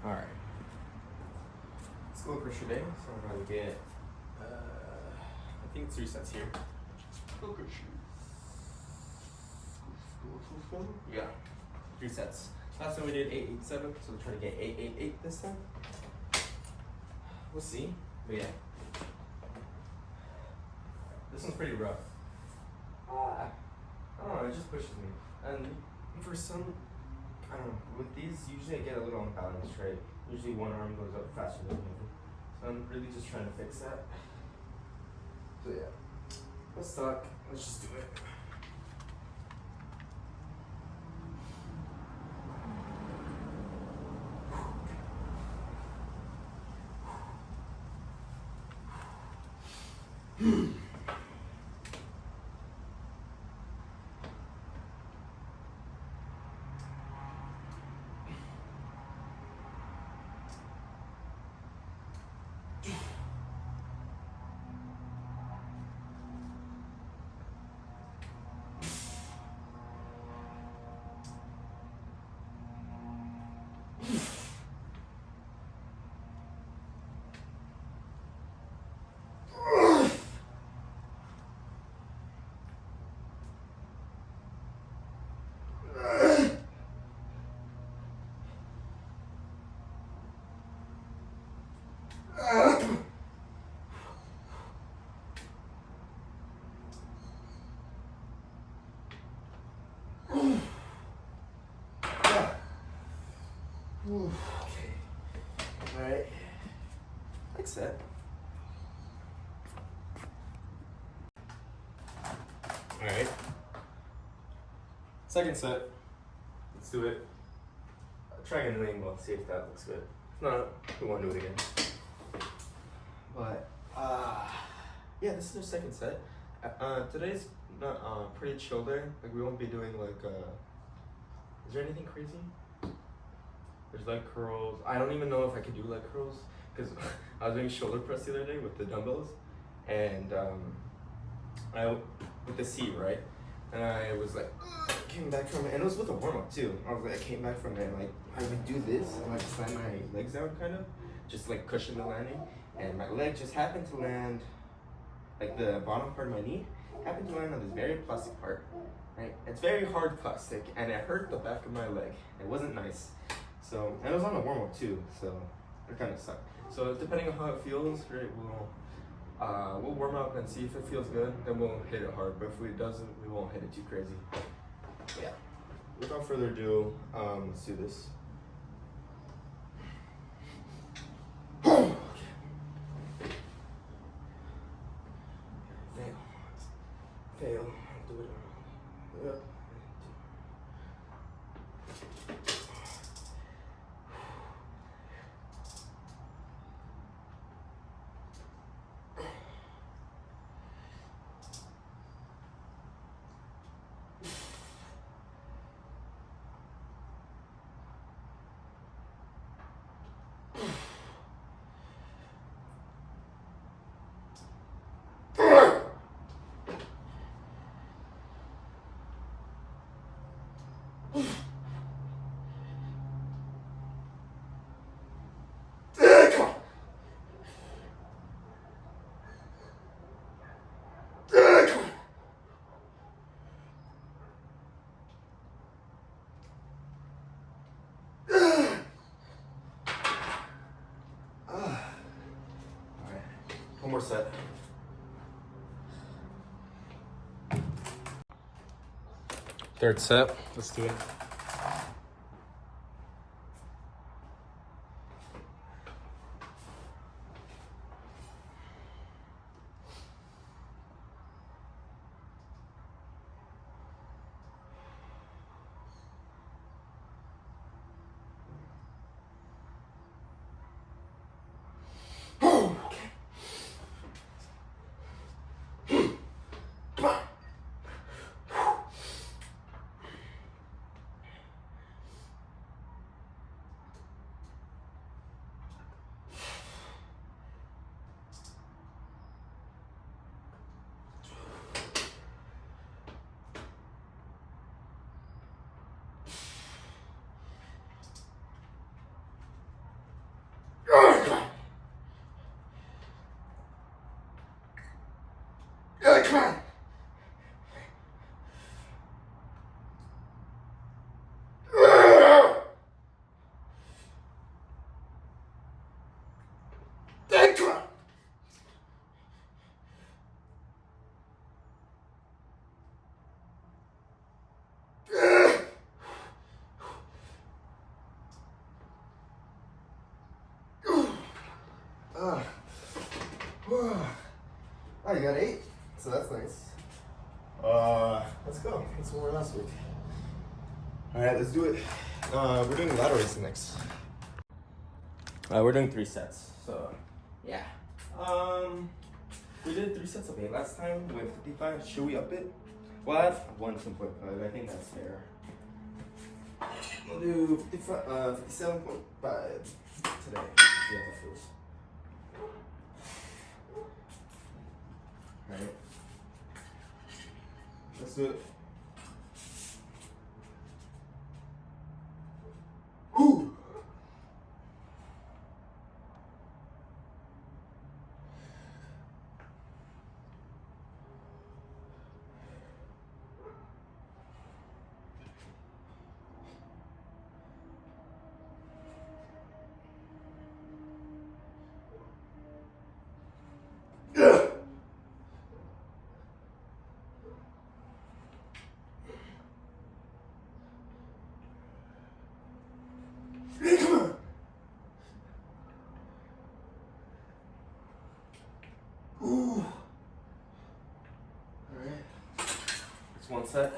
Alright. Let's go for today. So I'm going to get, I think 3 sets here. Look at you. Yeah, 3 sets. Last time we did 8-8-7, so we're trying to get 8-8-8 this time. We'll see. But yeah. This one's pretty rough. I don't know, it just pushes me. And for some, I don't know, with these, usually I get a little unbalanced, right? Usually one arm goes up faster than the other. So I'm really just trying to fix that. So yeah, let's talk. Let's just do it. Okay. Alright. Next set. Alright. Second set. Let's do it. Triangle angle, see if that looks good. If not, we won't do it again. But, yeah, this is our second set. Today's not pretty chill day. Like, we won't be doing like, is there anything crazy? There's leg curls. I don't even know if I could do leg curls because I was doing shoulder press the other day with the dumbbells, and with the seat, right? And I was like, came back from it, and it was with a warm up too. I was like, I came back from it, and like I would do this and like slam my legs out, kind of, just like cushion the landing, and my leg just happened to land, like the bottom part of my knee happened to land on this very plastic part, right? It's very hard plastic, and it hurt the back of my leg. It wasn't nice. So, and it was on a warm-up too, so it kind of sucked. So depending on how it feels, right, we'll warm up and see if it feels good, then we'll hit it hard. But if it doesn't, we won't hit it too crazy. Yeah. Without further ado, let's do this. Fail. Fail. Do it. Yep. One more set. Third set. Let's do it. Oh, you got 8? So that's nice. Let's go. That's what we were last week. Alright, let's do it. We're doing ladder racing next. We're doing 3 sets. So, yeah. We did 3 sets of 8 last time with 55. Should we up it? Well, I have 1.5. I think that's fair. We'll do 57.5 today. Yeah, that feels. Alright. Let's do it. Whew. Ooh. Alright. It's one set.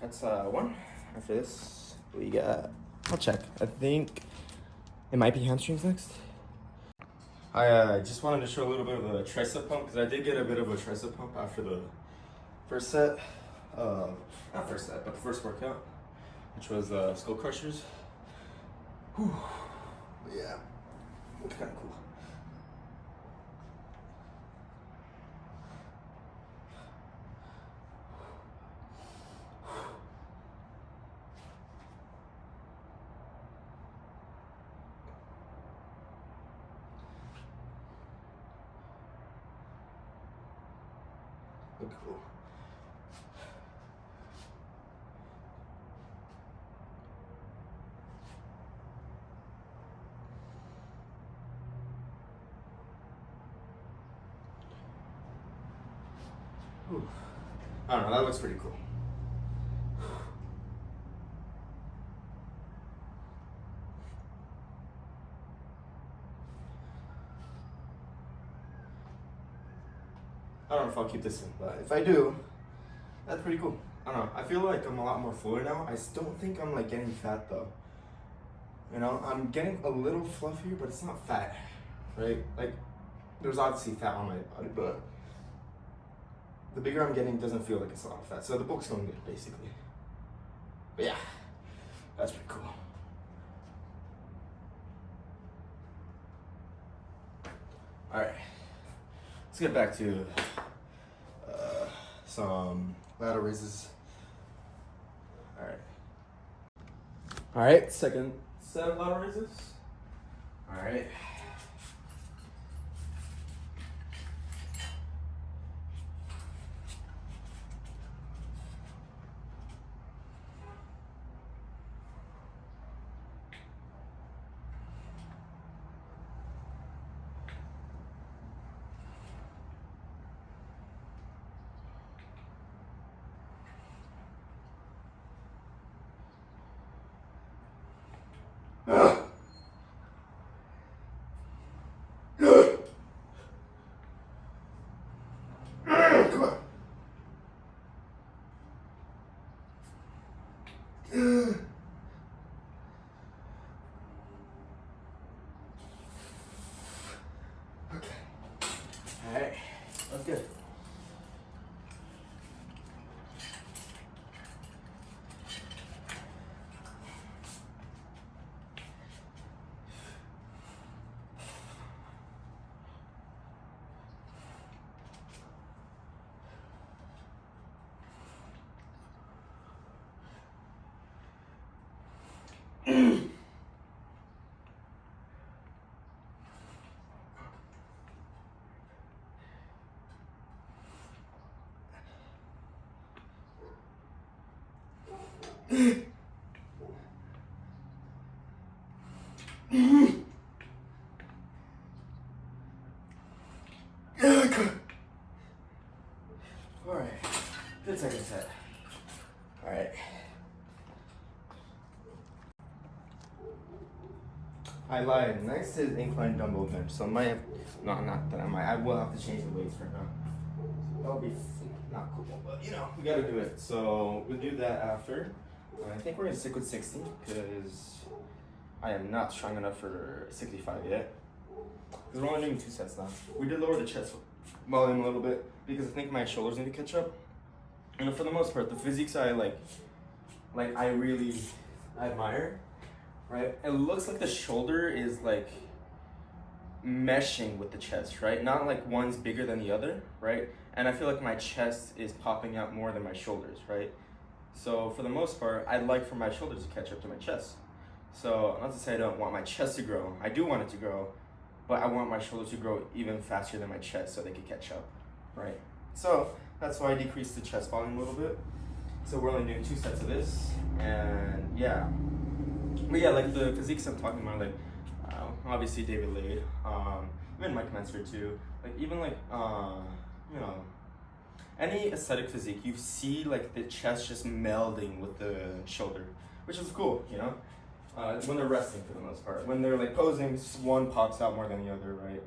That's one. After this, we got. I'll check. I think it might be hamstrings next. I just wanted to show a little bit of a tricep pump because I did get a bit of a tricep pump after the first set. Not first set, but the first workout, which was skull crushers. Whew. Yeah, it's kind of cool. Look cool. Whew. I don't know, that looks pretty cool. I don't know if I'll keep this in, but if I do, that's pretty cool. I don't know. I feel like I'm a lot more fluid now. I still don't think I'm like getting fat though. You know, I'm getting a little fluffier, but it's not fat, right? Like, there's obviously fat on my body, but the bigger I'm getting, it doesn't feel like it's a lot of fat. So the bulk's going good, basically. But yeah, that's pretty cool. All right, let's get back to some ladder raises. All right, second set of ladder raises. All right. Come on. Okay. All right. That's good. Alright, good second set. Alright. I lied. Next is incline dumbbell bench. So I might have, no, not that I might. I will have to change the weights for now. That'll be not cool, but you know, we gotta do it. So we'll do that after. I think we're gonna stick with 60 because I am not strong enough for 65 yet. Because we're only doing 2 sets now. We did lower the chest volume a little bit because I think my shoulders need to catch up. And for the most part, the physiques I like I really admire, right? It looks like the shoulder is like meshing with the chest, right? Not like one's bigger than the other, right? And I feel like my chest is popping out more than my shoulders, right? So for the most part, I'd like for my shoulders to catch up to my chest. So not to say I don't want my chest to grow. I do want it to grow, but I want my shoulders to grow even faster than my chest so they can catch up, right? So that's why I decreased the chest volume a little bit. So we're only doing 2 sets of this, and yeah. But yeah, like the physiques I'm talking about, like obviously David Lade, even Mike Menser too. Like even like you know, any aesthetic physique, you see like the chest just melding with the shoulder, which is cool, you know. When they're resting for the most part. When they're like posing, one pops out more than the other, right?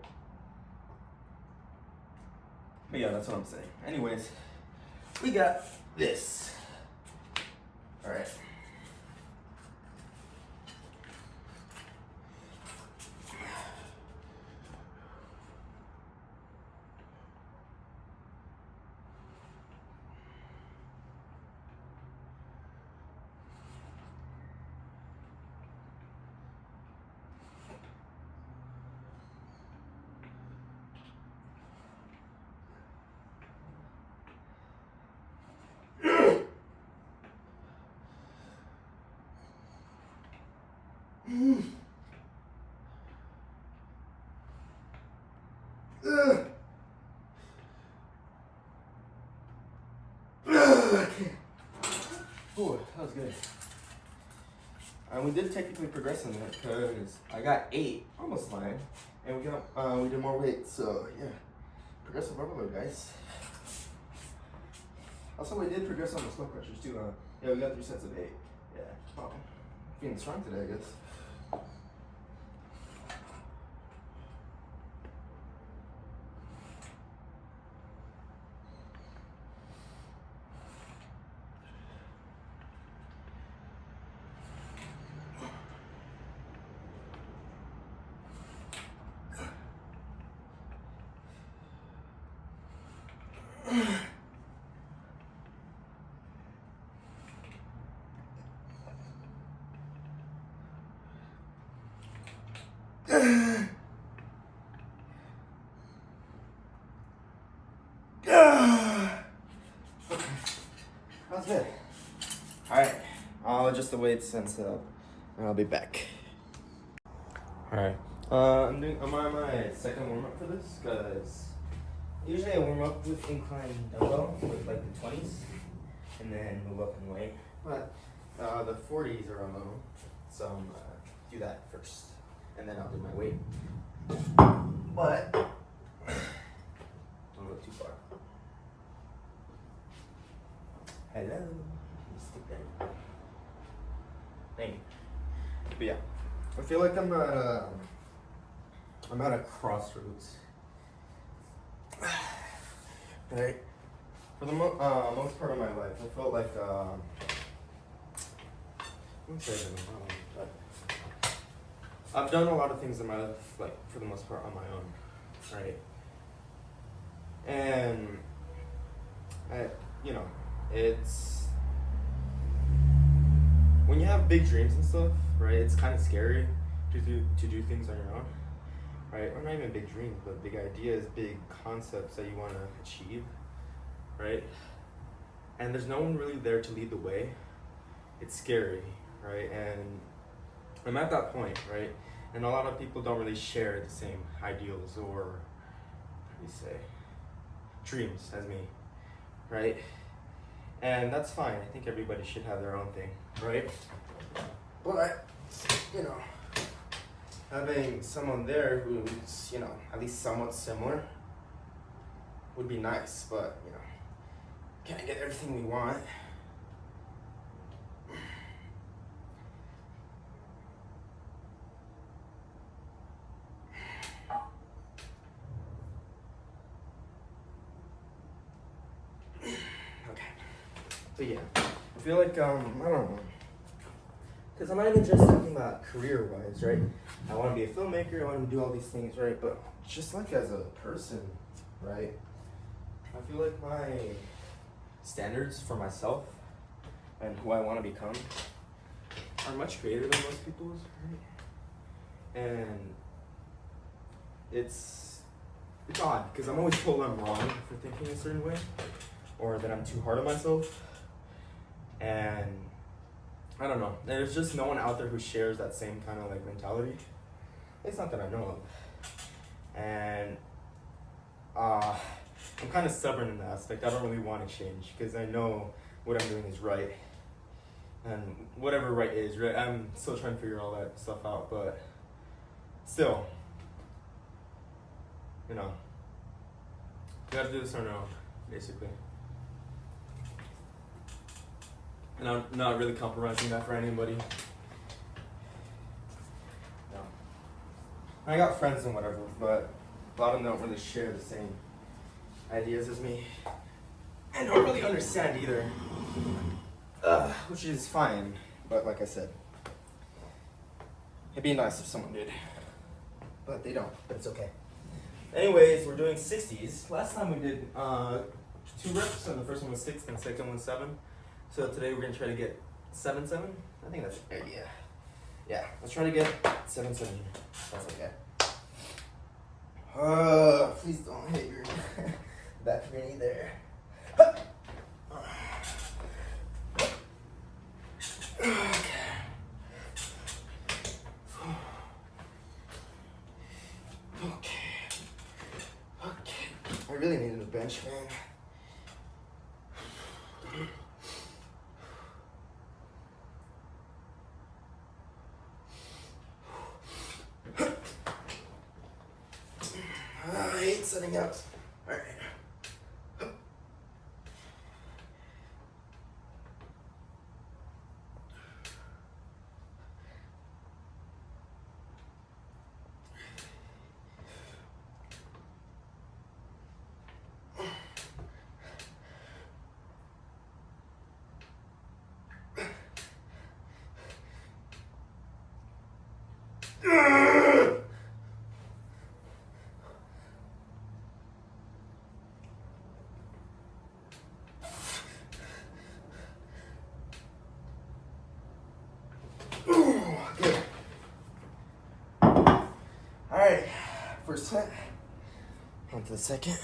But yeah, that's what I'm saying. Anyways, we got this. All right. Ooh, that was good. And we did technically progress in that because I got 8, almost 9, and we did more weight. So yeah, progressive overload, guys. Also, we did progress on the squat pressures too. Yeah, we got 3 sets of 8. Yeah, oh, feeling strong today, I guess. That's good. Alright, I'll adjust the weights and set up, and I'll be back. Alright, I'm on my second warm up for this, because usually I warm up with incline dumbbell with like the 20s, and then move up in weight. But the 40s are low, so I'm gonna do that first, and then I'll do my weight. But don't go too far. Hello. Stick that. Thank you. But yeah, I feel like I'm at a crossroads. Right. For the most part of my life, I felt like I'm saying but I've done a lot of things in my life, like for the most part on my own, right? And you know, it's when you have big dreams and stuff, right? It's kind of scary to do things on your own, right? Or not even big dreams, but big ideas, big concepts that you want to achieve, right? And there's no one really there to lead the way. It's scary, right? And I'm at that point, right? And a lot of people don't really share the same ideals or, how do you say, dreams as me, right? And that's fine. I think everybody should have their own thing, right? But, you know, having someone there who's, you know, at least somewhat similar would be nice, but, you know, can't get everything we want. Okay. So yeah, I feel like, I don't know. Because I'm not even just talking about career-wise, right? I want to be a filmmaker, I want to do all these things, right? But just like as a person, right? I feel like my standards for myself and who I want to become are much greater than most people's, right? And it's odd, because I'm always told I'm wrong for thinking a certain way, or that I'm too hard on myself. And I don't know. There's just no one out there who shares that same kind of like mentality. It's not that I know of. And I'm kind of stubborn in that aspect. I don't really want to change because I know what I'm doing is right. And whatever right is, right? I'm still trying to figure all that stuff out, but still, you know, you gotta do this on your own, basically. And I'm not really compromising that for anybody. No. I got friends and whatever, but a lot of them don't really share the same ideas as me. And don't really understand either. Which is fine, but like I said, it'd be nice if someone did. But they don't, but it's okay. Anyways, we're doing 60s. Last time we did 2 reps, and the first one was 6 and the second one 7. So today we're gonna try to get 7-7. I think that's a good idea. Yeah, let's try to get 7-7. That's okay. Please don't hit your back of your knee there. Okay. I really needed a bench, man. I hate setting up. All right. Good. Alright, first set. On to the second.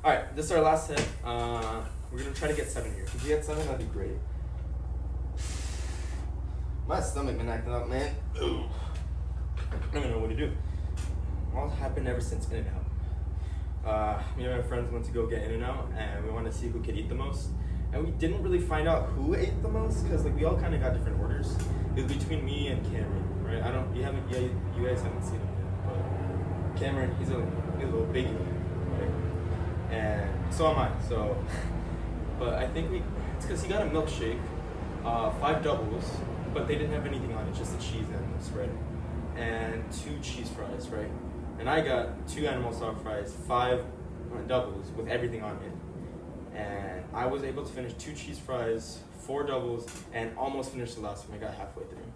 Alright, this is our last set. We're gonna try to get 7 here. If we get 7, that'd be great. My stomach been acting up, man. I don't even know what to do. All happened ever since In-N-Out. Me and my friends went to go get In-N-Out, and we wanted to see who could eat the most. And we didn't really find out who ate the most because like we all kind of got different orders. It was between me and Cameron, right? You guys haven't seen him yet, but Cameron, he's a little biggie, right? And so am I. So, but I think it's because he got a milkshake, 5 doubles, but they didn't have anything on it, just the cheese and the spread, and 2 cheese fries, right? And I got 2 animal style fries, 5 doubles with everything on it. And I was able to finish 2 cheese fries, 4 doubles, and almost finished the last one. I got halfway through.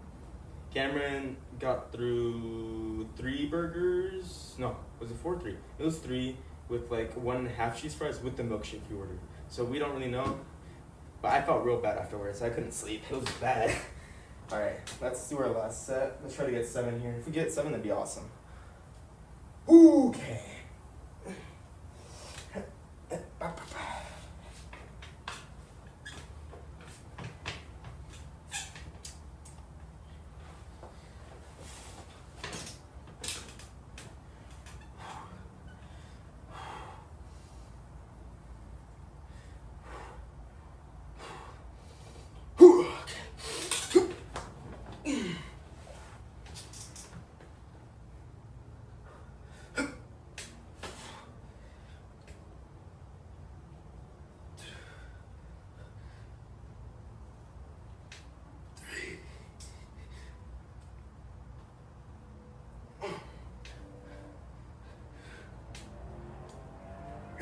Cameron got through 3 burgers. No, was it 4 or 3? It was 3 with like 1.5 cheese fries with the milkshake he ordered. So we don't really know. But I felt real bad afterwards. I couldn't sleep. It was bad. All right, let's do our last set. Let's try to get 7 here. If we get 7, that'd be awesome. Okay.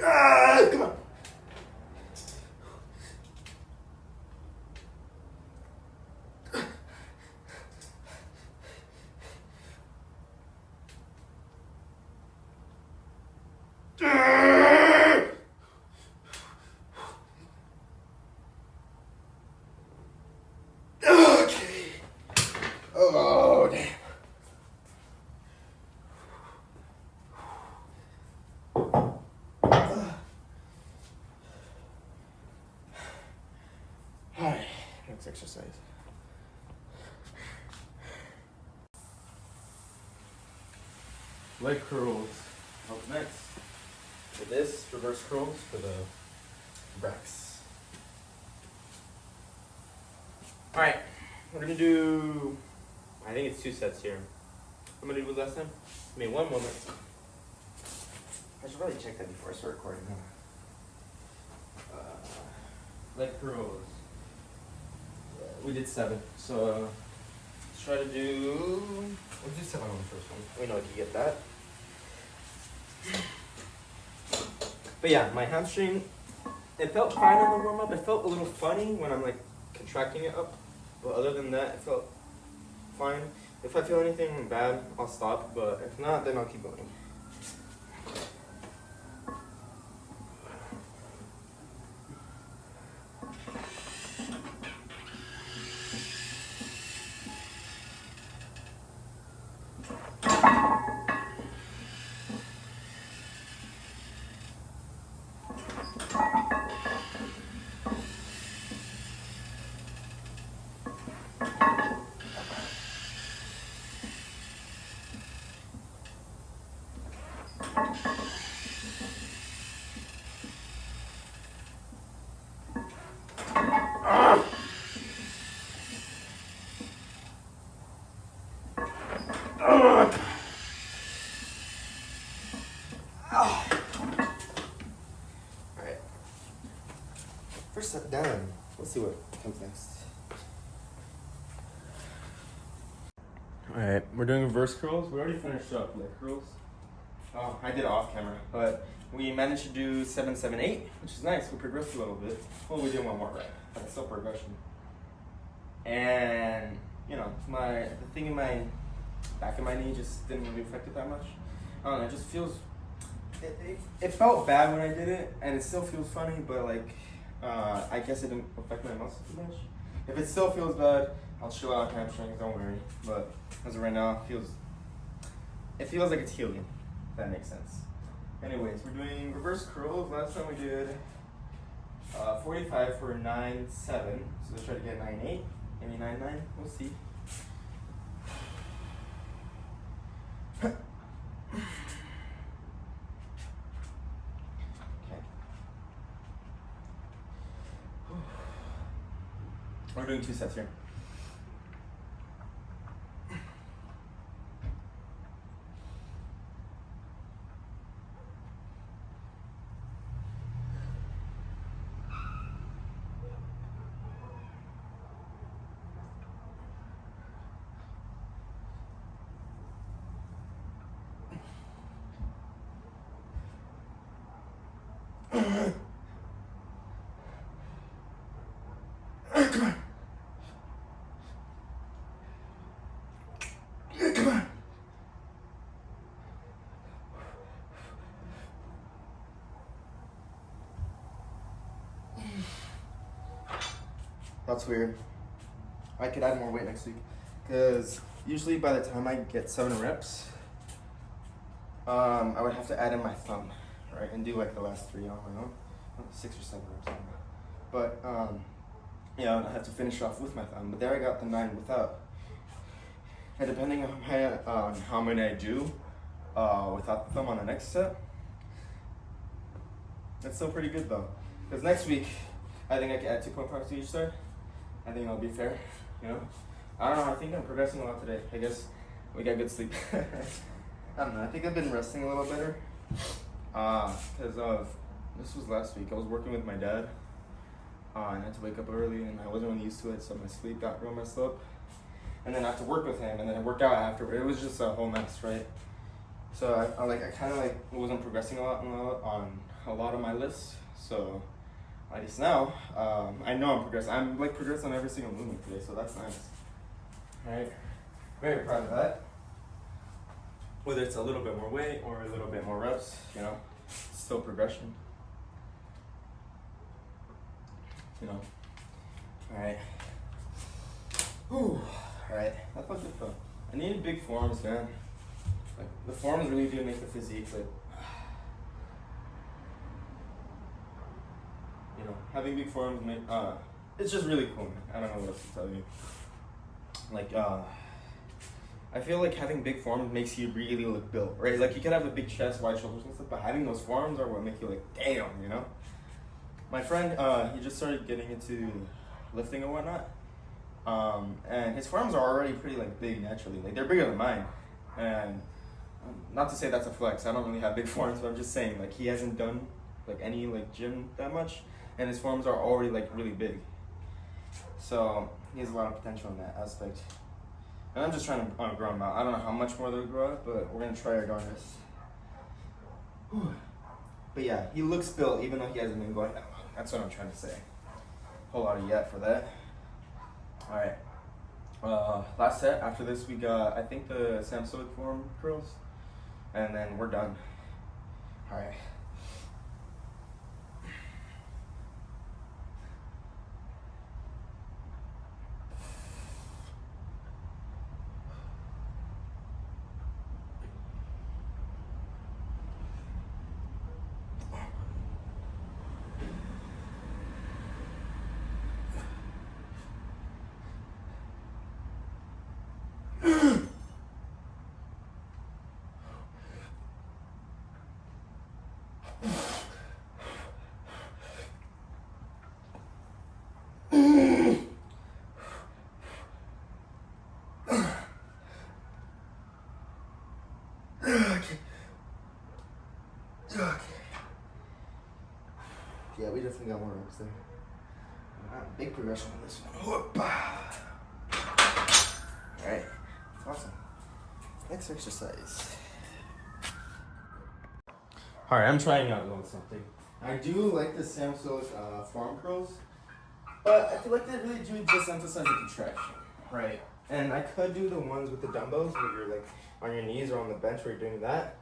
Come on. Okay. Oh, damn. Alright, next exercise. Leg curls. Up next. For this, reverse curls for the racks. Alright, we're gonna do, I think it's 2 sets here. How many did we do last time? I mean, 1 moment. I should probably check that before I start recording, huh? Leg curls. We did 7, so let's try to do, let's do 7 on the first one. We know if you get that. But yeah, my hamstring, it felt fine on the warm-up. It felt a little funny when I'm like contracting it up. But other than that, it felt fine. If I feel anything bad, I'll stop. But if not, then I'll keep going. Alright. First set done. Let's see what comes next. Alright, we're doing reverse curls. We already finished up leg curls. Oh, I did it off camera, but we managed to do 7, 7, 8, which is nice. We progressed a little bit. Well, we did 1 more rep, but it's still progression. And you know, the thing in my back of my knee just didn't really affect it that much. I don't know, it just feels, it felt bad when I did it, and it still feels funny, but like, I guess it didn't affect my muscles too much. If it still feels bad, I'll chill out hamstrings, don't worry. But as of right now, it feels like it's healing, if that makes sense. Anyways, we're doing reverse curls. Last time we did 45 for 9, 7. So let's try to get 9, 8. Maybe 9, 9. We'll see. Okay. We're doing 2 sets here. Come on. Come on. That's weird. I could add more weight next week, because usually by the time I get 7 reps, I would have to add in my thumb, right, and do like the last 3 on my own, 6 or 7 reps. But yeah, I have to finish off with my thumb. But there I got the 9 without. And depending on how many I do without the thumb on the next set, that's still pretty good though. Because next week, I think I can add 2.5 to each side. I think that'll be fair, you know? I don't know, I think I'm progressing a lot today. I guess we got good sleep. I don't know, I think I've been resting a little better. Because this was last week. I was working with my dad. And I had to wake up early and I wasn't really used to it, so my sleep got real messed up. And then I had to work with him, and then I worked out afterward. It was just a whole mess, right? So I kind of like wasn't progressing a lot on a lot of my lifts, so at least now, I know I'm progressing. I'm like progressing on every single movement today, so that's nice. Alright, very proud of that. Whether it's a little bit more weight or a little bit more reps, you know, it's still progression. You know. Alright. Whew. Alright, that felt good though. I needed big forms, man. Like, the forms really do make the physique, like, you know, having big forms make, it's just really cool, man. I don't know what else to tell you. Like, I feel like having big forms makes you really look built, right? Like, you can have a big chest, wide shoulders and stuff, but having those forms are what make you like, damn, you know? My friend, he just started getting into lifting and whatnot, and his forms are already pretty like big naturally. Like, they're bigger than mine, and not to say that's a flex. I don't really have big forms, but I'm just saying, like, he hasn't done like any like gym that much, and his forms are already like really big. So he has a lot of potential in that aspect. And I'm just trying to grow them out. I don't know how much more they'll grow out, but we're gonna try our darndest. But yeah, he looks built even though he hasn't been going that long. That's what I'm trying to say. Whole lot of yet for that. Alright. Last set, after this we got, I think, the Samsoic form curls. And then we're done. Alright. Yeah, we definitely got more reps there. Big progression on this one. Alright, awesome. Next exercise. Alright, I'm trying out a little something. I do like the Samsoic forearm curls, but I feel like they really do just emphasize the contraction, right? And I could do the ones with the dumbbells where you're like on your knees or on the bench where you're doing that.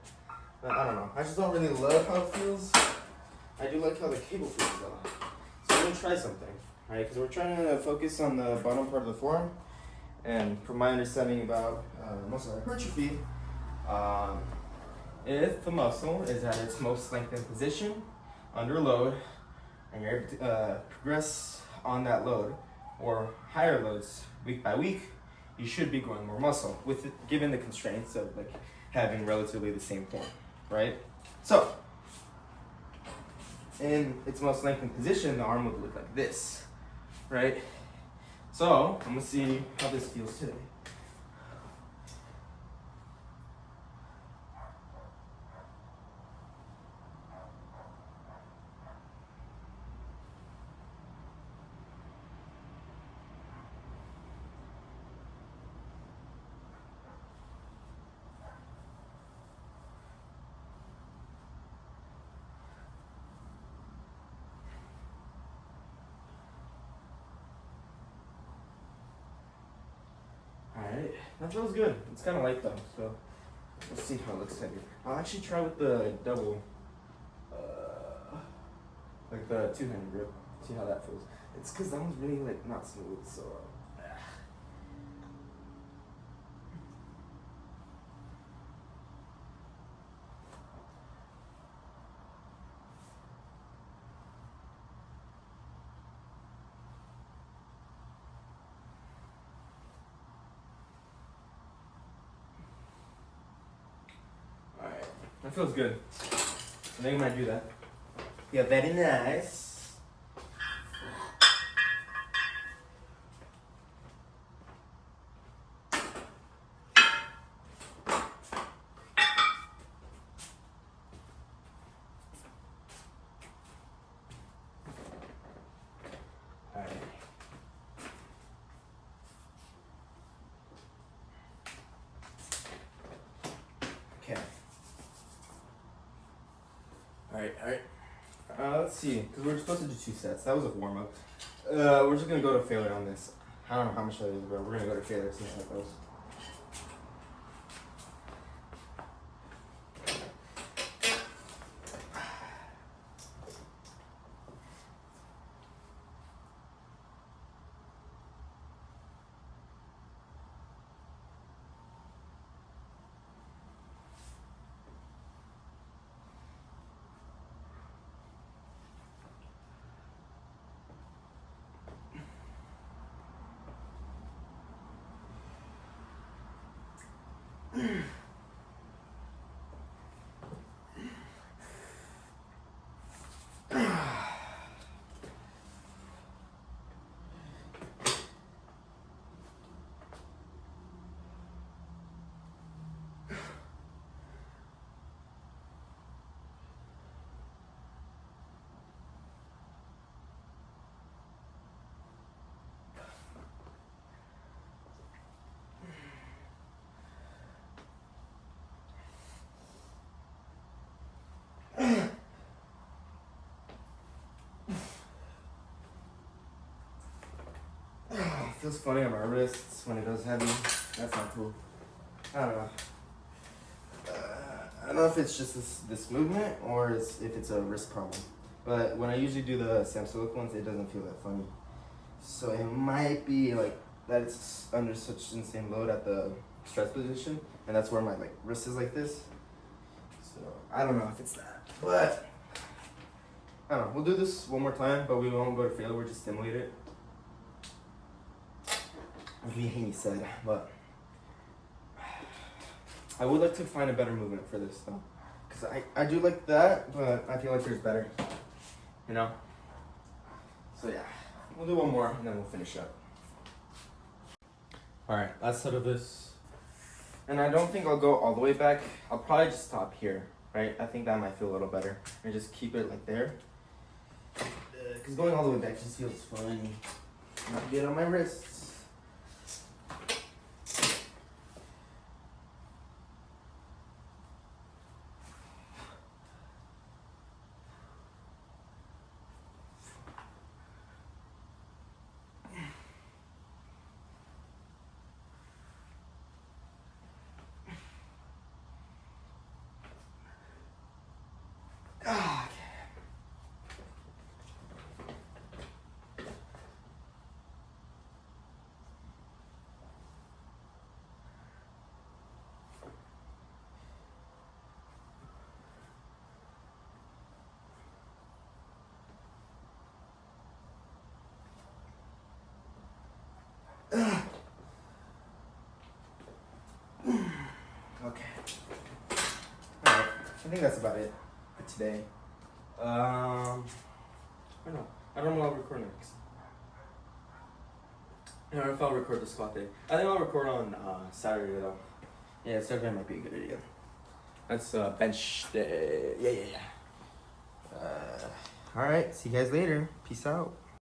But I don't know. I just don't really love how it feels. I do like how the cable feels though. So I'm gonna try something, right? Because we're trying to focus on the bottom part of the forearm. And from my understanding about muscle hypertrophy, if the muscle is at its most lengthened position under load, and you're able to progress on that load or higher loads week by week, you should be growing more muscle with it, given the constraints of like having relatively the same form, right? So, in its most lengthened position, the arm would look like this, right? So, I'm gonna see how this feels today. Alright, that feels good. It's kind of light though, so let's see how it looks heavier. I'll actually try with the double, like the two-handed grip. See how that feels. It's because that one's really like not smooth, so. Alright, that feels good. I think I might do that. Yeah, very nice. Alright. Okay. Alright. let's see, because we're supposed to do 2 sets. That was a warm up. We're just gonna go to failure on this. I don't know how much that is, but we're gonna go to failure, see how that goes. It feels funny on my wrists when it goes heavy. That's not cool. I don't know. I don't know if it's just this movement or if it's a wrist problem. But when I usually do the Samsilic ones, it doesn't feel that funny. So it might be like that it's under such insane load at the stretch position, and that's where my wrist is like this. So I don't know if it's that, but I don't know. We'll do this one more time, but we won't go to failure. We'll just stimulate it. Like Haney said, but I would like to find a better movement for this though, because I do like that, but I feel like there's better, you know. So yeah, we'll do one more and then we'll finish up. All right, last set of this, and I don't think I'll go all the way back. I'll probably just stop here, right? I think that might feel a little better, and just keep it like there, because going all the way back just feels funny. Not good on my wrists. Okay. Alright, I think that's about it for today. I don't know. I don't know what I'll record next. I don't know if I'll record the squat day. I think I'll record on Saturday though. Yeah, Saturday might be a good idea. That's bench day. Yeah. Alright, see you guys later. Peace out.